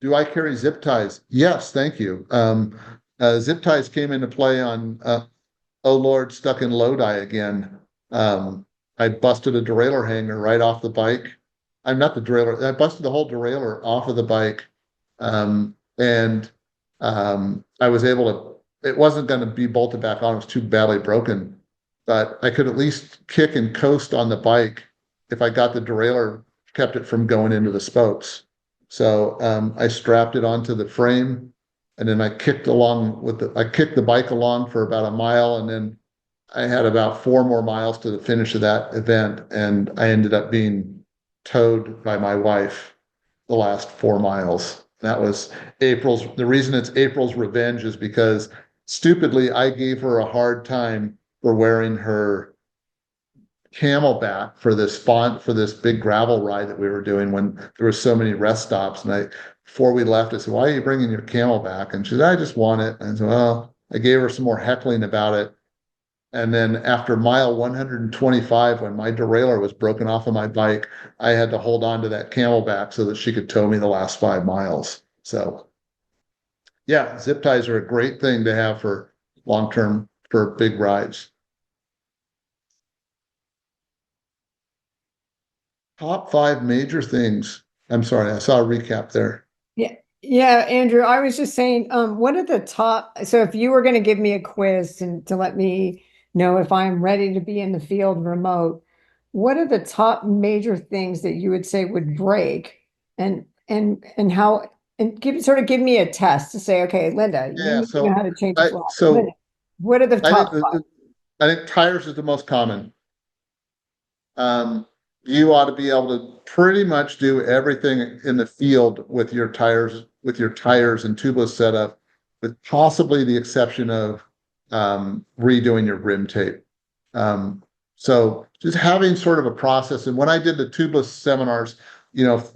Do I carry zip ties? Yes, thank you. Zip ties came into play on Oh Lord, stuck in Lodi again. I busted a derailleur hanger right off the bike. I'm not the derailleur. I busted the whole derailleur off of the bike. And I was able to, it wasn't going to be bolted back on. It was too badly broken, but I could at least kick and coast on the bike if I got the derailleur, kept it from going into the spokes. So I strapped it onto the frame, and then I kicked the bike along for about a mile, and then I had about 4 more miles to the finish of that event, and I ended up being towed by my wife the last 4 miles. That was the reason it's April's revenge is because stupidly I gave her a hard time for wearing her Camelback for this big gravel ride that we were doing when there were so many rest stops. And before we left, I said, "Why are you bringing your Camelback?" And she said, "I just want it." And I said, well, I gave her some more heckling about it. And then after mile 125, when my derailleur was broken off of my bike, I had to hold on to that Camelback so that she could tow me the last 5 miles. So yeah, zip ties are a great thing to have for long-term, for big rides. Top 5 major things. I'm sorry, I saw a recap there. Yeah, Andrew, I was just saying, what are the top, so if you were going to give me a quiz to let me know if I'm ready to be in the field remote, what are the top major things that you would say would break and how, and give me a test to say, okay, Linda, Yeah, you know how to change a flat. so What are the top 5? I think tires is the most common. You ought to be able to pretty much do everything in the field with your tires and tubeless setup, with possibly the exception of redoing your rim tape. So just having sort of a process. And when I did the tubeless seminars,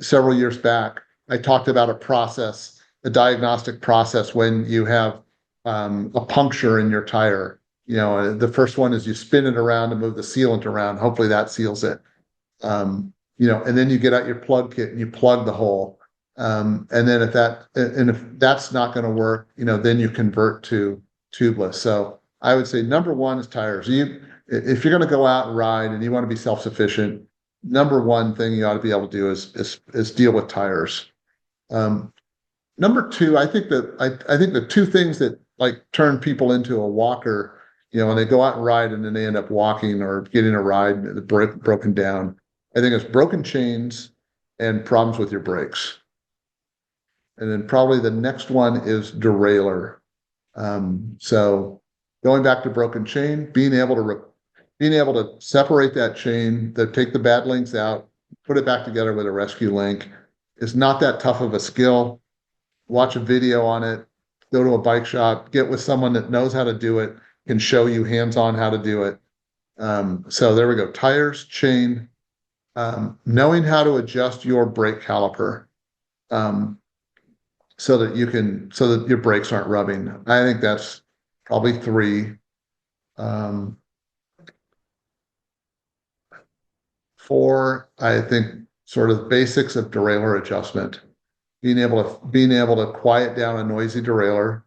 several years back, I talked about a diagnostic process when you have a puncture in your tire. The first one is you spin it around and move the sealant around. Hopefully that seals it. And then you get out your plug kit and you plug the hole. And then if that's not going to work, then you convert to tubeless. So I would say number 1 is tires. If you're going to go out and ride and you want to be self-sufficient, number 1 thing you ought to be able to do is deal with tires. Number 2, I think the 2 things that like turn people into a walker when they go out and ride and then they end up walking or getting a ride and the brake broken down. I think it's broken chains and problems with your brakes. And then probably the next one is derailleur. So going back to broken chain, being able to separate that chain, take the bad links out, put it back together with a rescue link is not that tough of a skill. Watch a video on it, go to a bike shop, get with someone that knows how to do it, can show you hands-on how to do it. So there we go. Tires, chain, knowing how to adjust your brake caliper. So that your brakes aren't rubbing. I think that's probably 3. 4, I think sort of basics of derailleur adjustment. Being able to quiet down a noisy derailleur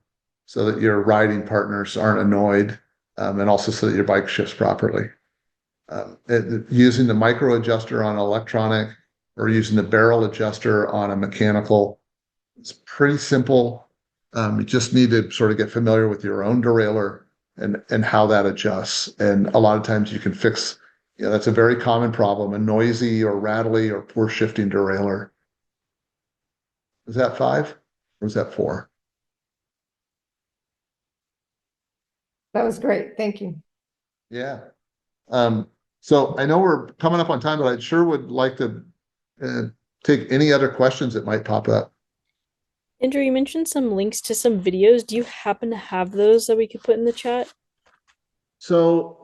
so that your riding partners aren't annoyed, and also so that your bike shifts properly. Using the micro adjuster on electronic or using the barrel adjuster on a mechanical. It's pretty simple. You just need to sort of get familiar with your own derailleur and how that adjusts. And a lot of times you can fix, that's a very common problem, a noisy or rattly or poor shifting derailleur. Is that 5 or is that 4? That was great. Thank you. Yeah. So I know we're coming up on time, but I sure would like to take any other questions that might pop up. Andrew, you mentioned some links to some videos. Do you happen to have those that we could put in the chat? So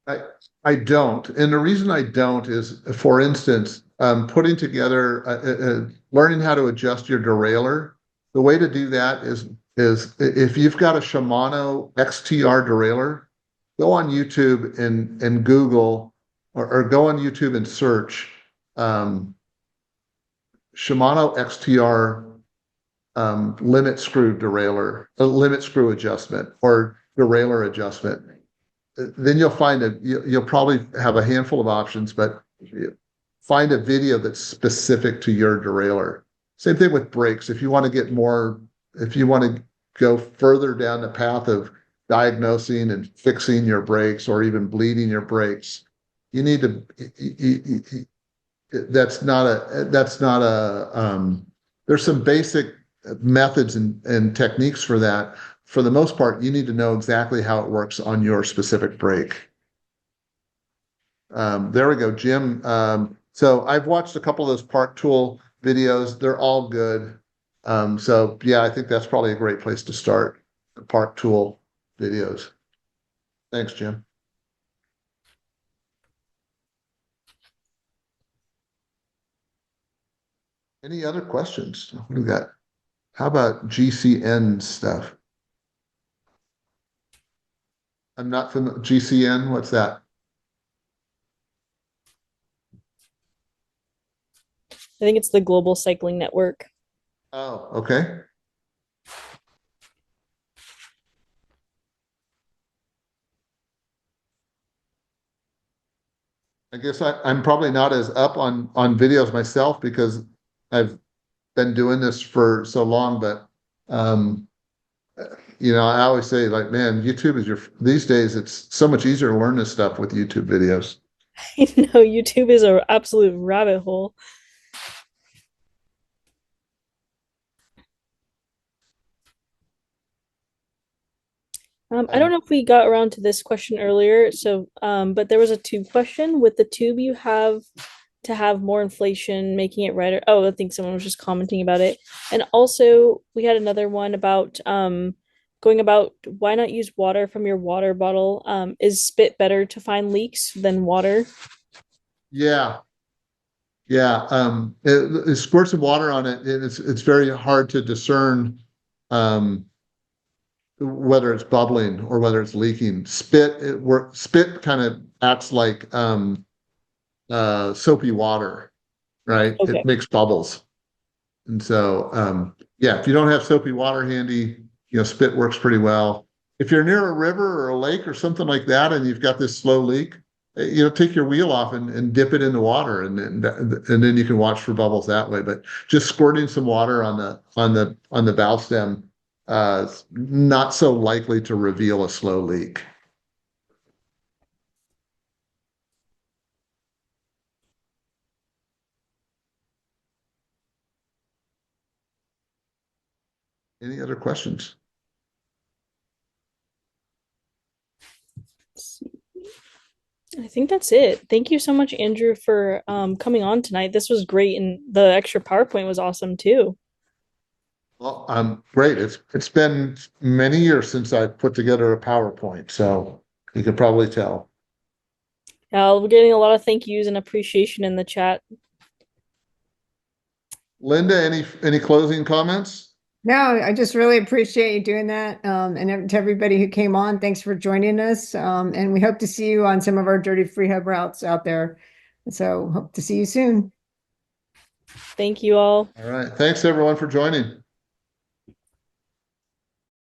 I don't, and the reason I don't is, for instance, putting together, learning how to adjust your derailleur. The way to do that is if you've got a Shimano XTR derailleur, go on YouTube and Google, or go on YouTube and search Shimano XTR limit screw derailleur, limit screw adjustment, or derailleur adjustment. Then you'll probably have a handful of options, but find a video that's specific to your derailleur. Same thing with brakes. If you want to go further down the path of diagnosing and fixing your brakes or even bleeding your brakes, you need to, there's some basic methods and techniques for that. For the most part, you need to know exactly how it works on your specific brake. There we go, Jim. So I've watched a couple of those Park Tool videos. They're all good. So yeah, I think that's probably a great place to start, the Park Tool videos. Thanks, Jim. Any other questions? What do we got? How about GCN stuff? I'm not familiar. GCN, what's that? I think it's the Global Cycling Network. Oh, okay. I guess I'm probably not as up on videos myself because I've been doing this for so long, but I always say, like, man, YouTube is these days it's so much easier to learn this stuff with YouTube videos. I know YouTube is an absolute rabbit hole. I don't know if we got around to this question earlier, but there was a tube question. With the tube you have to have more inflation, making it redder. Oh, I think someone was just commenting about it. And also, we had another one about going about why not use water from your water bottle? Is spit better to find leaks than water? Yeah. Yeah. It squirts of water on it, and it's very hard to discern whether it's bubbling or whether it's leaking. Spit kind of acts like soapy water, right? Okay. It makes bubbles. And so, yeah, if you don't have soapy water handy, spit works pretty well. If you're near a river or a lake or something like that, and you've got this slow leak, take your wheel off and dip it in the water, and then you can watch for bubbles that way. But just squirting some water on the valve stem not so likely to reveal a slow leak. Any other questions? I think that's it. Thank you so much, Andrew, for coming on tonight. This was great, and the extra PowerPoint was awesome too. Well, great. It's been many years since I put together a PowerPoint, so you could probably tell. We're getting a lot of thank yous and appreciation in the chat. Linda, any closing comments? No, I just really appreciate you doing that. And to everybody who came on, thanks for joining us. And we hope to see you on some of our Dirty Free Hub routes out there. So hope to see you soon. Thank you all. All right. Thanks everyone for joining.